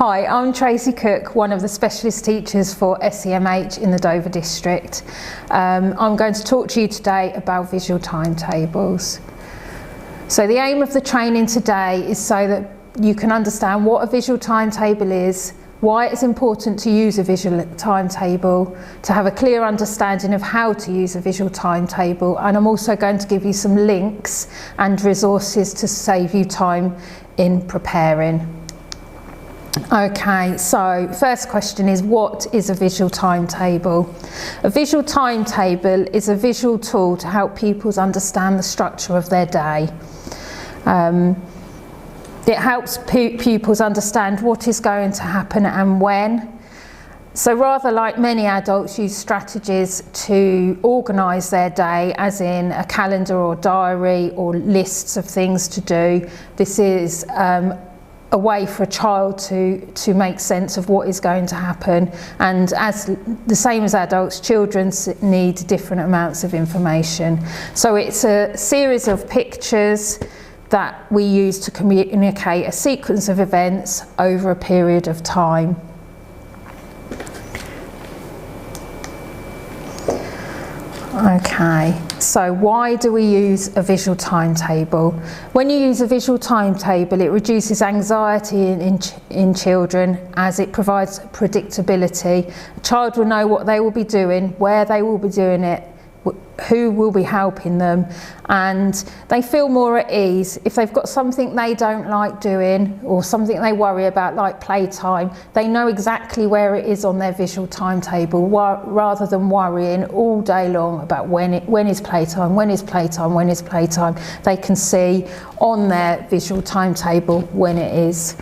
Hi, I'm Tracy Cook, one of the specialist teachers for SEMH in the Dover district. I'm going to talk to you today about visual timetables. So the aim of the training today is so that you can understand what a visual timetable is, why it's important to use a visual timetable, to have a clear understanding of how to use a visual timetable, and I'm also going to give you some links and resources to save you time in preparing. Okay, so first question is, what is a visual timetable? A visual timetable is a visual tool to help pupils understand the structure of their day. It helps pupils understand what is going to happen and when. So rather like many adults use strategies to organise their day, as in a calendar or diary or lists of things to do, this is a way for a child to make sense of what is going to happen. And as the same as adults, children need different amounts of information. So it's a series of pictures that we use to communicate a sequence of events over a period of time. Okay, so why do we use a visual timetable? When you use a visual timetable, it reduces anxiety in children, as it provides predictability. A child will know what they will be doing, where they will be doing it, who will be helping them, and they feel more at ease. If they've got something they don't like doing or something they worry about, like playtime, they know exactly where it is on their visual timetable, rather than worrying all day long about when is playtime, when is playtime, when is playtime. They can see on their visual timetable when it is.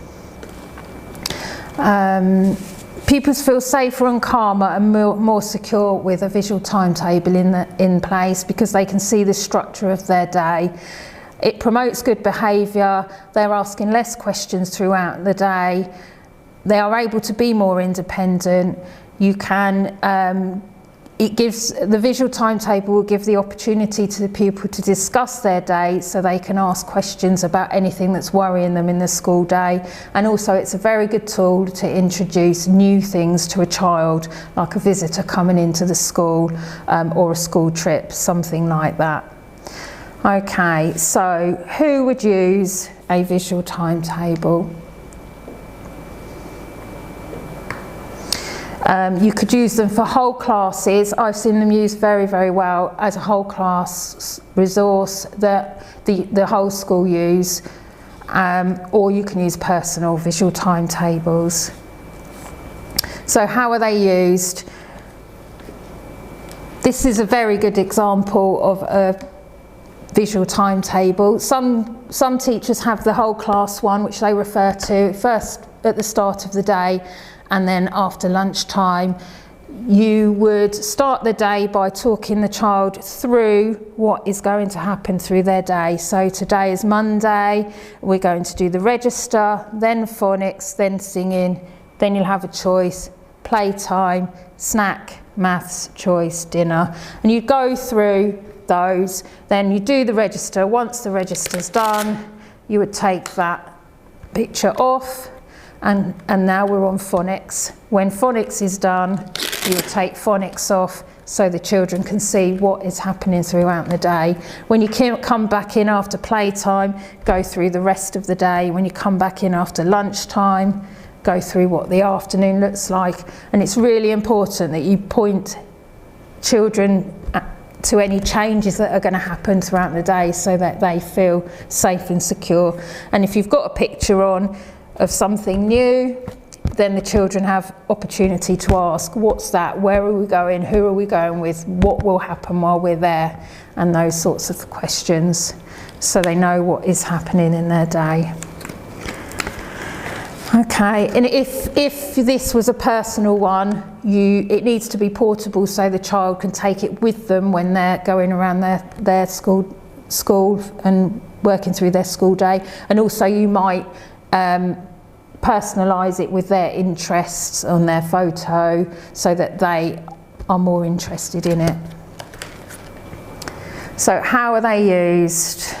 Pupils feel safer and calmer and more secure with a visual timetable in place, because they can see the structure of their day. It promotes good behaviour. They're asking less questions throughout the day. They are able to be more independent. The visual timetable will give the opportunity to the pupil to discuss their day, so they can ask questions about anything that's worrying them in the school day. And also it's a very good tool to introduce new things to a child, like a visitor coming into the school or a school trip, something like that. Okay, so who would use a visual timetable? You could use them for whole classes. I've seen them used very, very well as a whole class resource that the whole school use, or you can use personal visual timetables. So how are they used? This is a very good example of a visual timetable. Some teachers have the whole class one, which they refer to first at the start of the day, and then after lunchtime. You would start the day by talking the child through what is going to happen through their day. So today is Monday, we're going to do the register, then phonics, then singing, then you'll have a choice, playtime, snack, maths, choice, dinner. And you go through those, then you do the register. Once the register's done, you would take that picture off, and now we're on phonics. When phonics is done, you would take phonics off so the children can see what is happening throughout the day. When you come back in after playtime, go through the rest of the day. When you come back in after lunchtime, go through what the afternoon looks like. And it's really important that you point children to any changes that are going to happen throughout the day, so that they feel safe and secure. And if you've got a picture on of something new, then the children have opportunity to ask, what's that, where are we going, who are we going with, what will happen while we're there, and those sorts of questions, so they know what is happening in their day. Okay, and if this was a personal one, it needs to be portable, so the child can take it with them when they're going around their school and working through their school day. And also you might personalise it with their interests on their photo, so that they are more interested in it. So how are they used?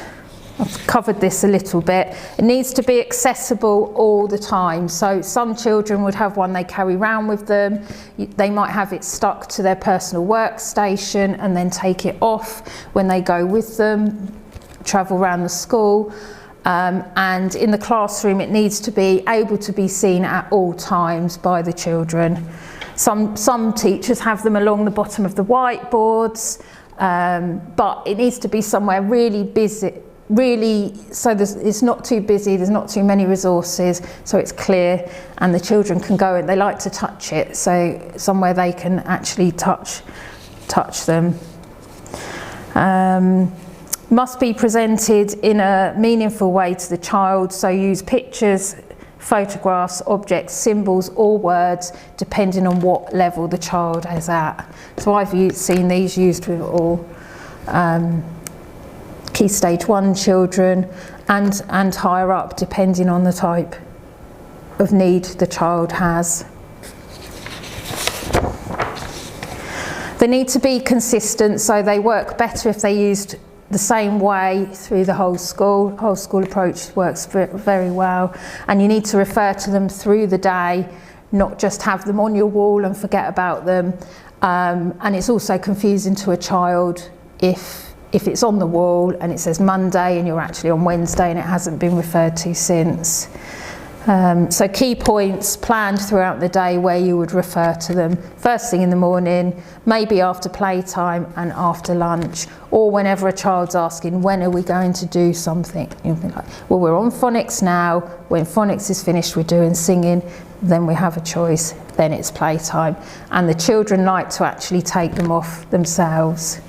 I've covered this a little bit. It needs to be accessible all the time. So some children would have one they carry around with them. They might have it stuck to their personal workstation and then take it off when they go with them, travel around the school. And in the classroom it needs to be able to be seen at all times by the children. Some teachers have them along the bottom of the whiteboards, but it needs to be somewhere really busy, so it's not too busy, there's not too many resources, so it's clear and the children can go and they like to touch it, so somewhere they can actually touch them. Must be presented in a meaningful way to the child, so use pictures, photographs, objects, symbols or words depending on what level the child is at. So I've seen these used with all Key Stage 1 children and higher up depending on the type of need the child has. They need to be consistent, so they work better if they used the same way through the whole school. Whole school approach works very well, and you need to refer to them through the day, not just have them on your wall and forget about them. And it's also confusing to a child if it's on the wall and it says Monday and you're actually on Wednesday and it hasn't been referred to since. So key points planned throughout the day where you would refer to them. First thing in the morning, maybe after playtime and after lunch, or whenever a child's asking, when are we going to do something? You'll be like, well, we're on phonics now. When phonics is finished, we're doing singing. Then we have a choice. Then it's playtime. And the children like to actually take them off themselves.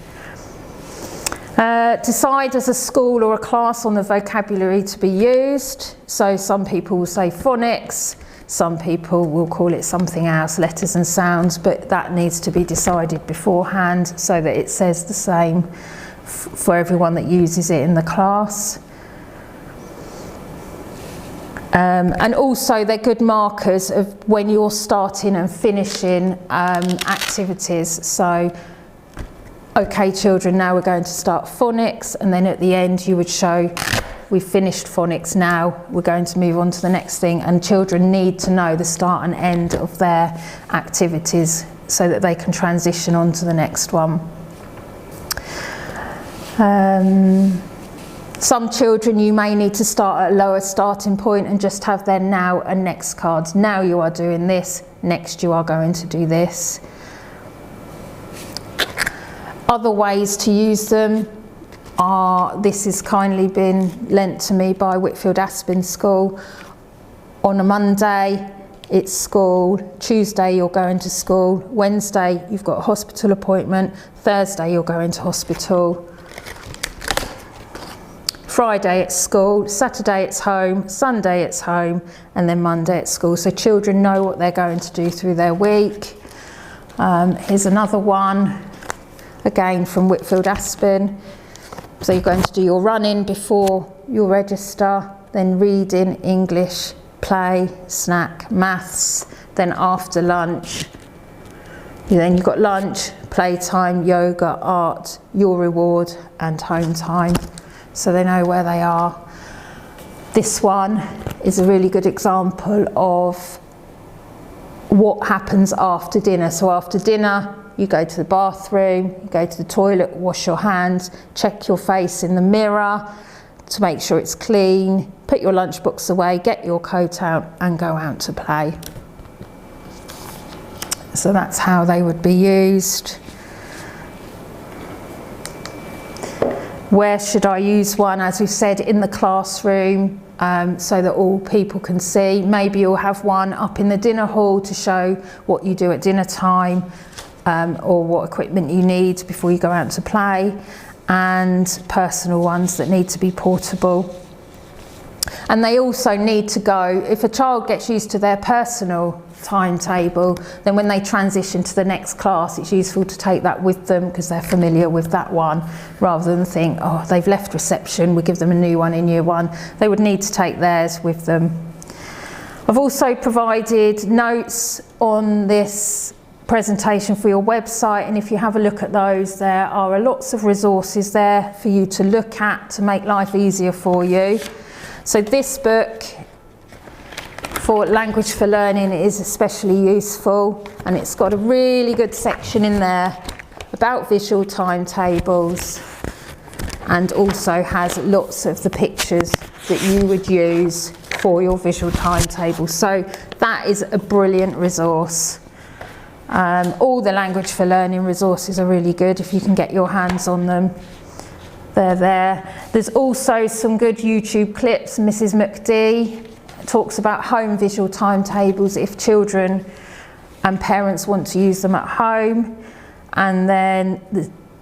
Decide as a school or a class on the vocabulary to be used. So some people will say phonics, some people will call it something else, letters and sounds, but that needs to be decided beforehand so that it says the same for everyone that uses it in the class. And also they're good markers of when you're starting and finishing activities. So okay children, now we're going to start phonics, and then at the end you would show we've finished phonics, now we're going to move on to the next thing, and children need to know the start and end of their activities so that they can transition on to the next one. Some children you may need to start at a lower starting point and just have their now and next cards. Now you are doing this, next you are going to do this. Other ways to use them are, this has kindly been lent to me by Whitfield Aspen School. On a Monday, it's school. Tuesday, you're going to school. Wednesday, you've got a hospital appointment. Thursday, you're going to hospital. Friday, it's school. Saturday, it's home. Sunday, it's home. And then Monday, it's school. So children know what they're going to do through their week. Here's another one. Again from Whitfield Aspen. So you're going to do your running before your register, then reading, English, play, snack, maths, then after lunch. Then you've got lunch, playtime, yoga, art, your reward and home time. So they know where they are. This one is a really good example of what happens after dinner. So after dinner, you go to the bathroom, you go to the toilet, wash your hands, check your face in the mirror to make sure it's clean, put your lunchbox away, get your coat out and go out to play. So that's how they would be used. Where should I use one? As we said, in the classroom, so that all people can see. Maybe you'll have one up in the dinner hall to show what you do at dinner time. Or what equipment you need before you go out to play, and personal ones that need to be portable. And they also need to go, if a child gets used to their personal timetable, then when they transition to the next class, it's useful to take that with them because they're familiar with that one, rather than think, oh, they've left reception, we'll give them a new one in year one. They would need to take theirs with them. I've also provided notes on this presentation for your website, and if you have a look at those, there are lots of resources there for you to look at to make life easier for you. So this book for Language for Learning is especially useful, and it's got a really good section in there about visual timetables, and also has lots of the pictures that you would use for your visual timetable. So that is a brilliant resource. All the Language for Learning resources are really good if you can get your hands on them. They're there. There's also some good YouTube clips. Mrs. McD talks about home visual timetables if children and parents want to use them at home. And then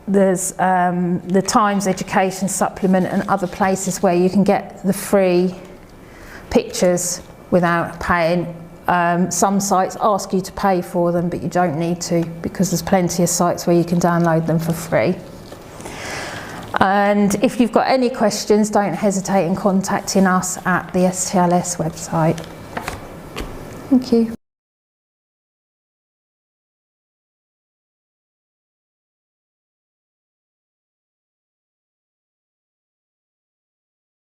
there's the Times Education Supplement and other places where you can get the free pictures without paying. Some sites ask you to pay for them, but you don't need to, because there's plenty of sites where you can download them for free. And if you've got any questions, don't hesitate in contacting us at the STLS website. Thank you.